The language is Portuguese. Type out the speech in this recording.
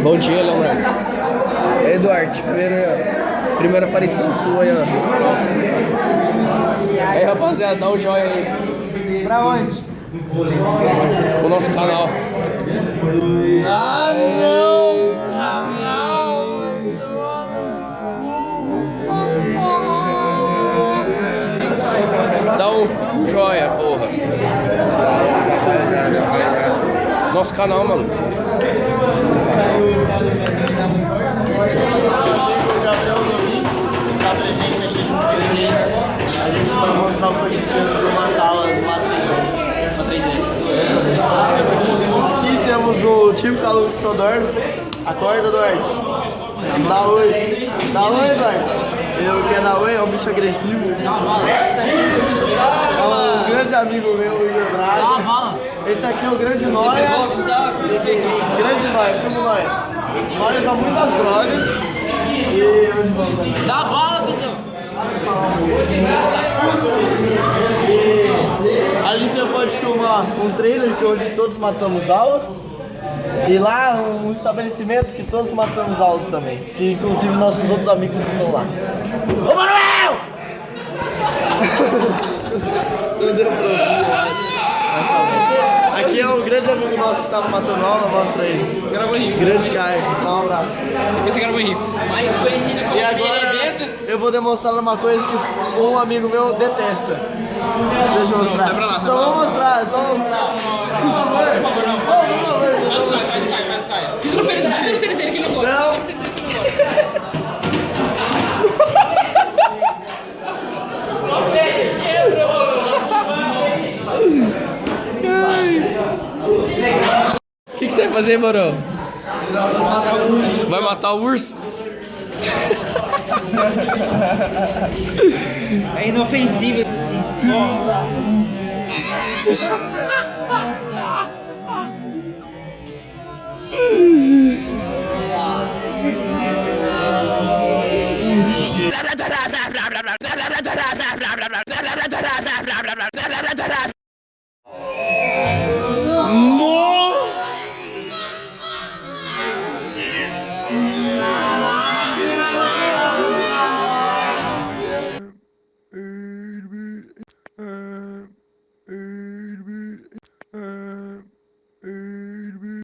Bom dia, Leonardo. Eduardo, primeira aparição sua aí, ó. Aí, rapaziada, dá um joinha aí. Pra onde? O nosso canal. Ah, não! Dá um joia, porra. Nosso canal, mano. Gabriel Domingos tá presente aqui junto com a gente. A gente vai mostrar o cotidiano de uma sala do A3F. Aqui temos o tio Calu que só dorme. Acorda, Duarte. Dá oi. Dá oi, Duarte. Eu quero dar oi, é um bicho agressivo. É um grande amigo meu, o Igor Braga. Esse aqui é o grande Noia. Grande Noia, como Noia. Noia usa muitas drogas. E onde vamos? Dá a bala, visão! Ali você pode filmar um trailer que onde todos matamos aula. E lá um estabelecimento que todos matamos aula também. Que inclusive nossos outros amigos estão lá. Ô Manuel! Não deu pra ouvir, eu acho. Mas tá bom. Aqui é o grande amigo nosso que estava matando aula, mostra ele. Gravou Henrique. Grande Caio, dá um abraço. Esse gravou Henrique. Mais conhecido como E agora Benedetto. eu vou demonstrar uma coisa que um amigo meu detesta. Deixa eu mostrar. sai pra lá, sai Então pra lá. vamos mostrar, então vamos mostrar. Por favor, Faz, cai. Isso não perde, tira o dele que ele não gosta. Não. O que você vai fazer, Morão? Vai matar o urso? É inofensível esse.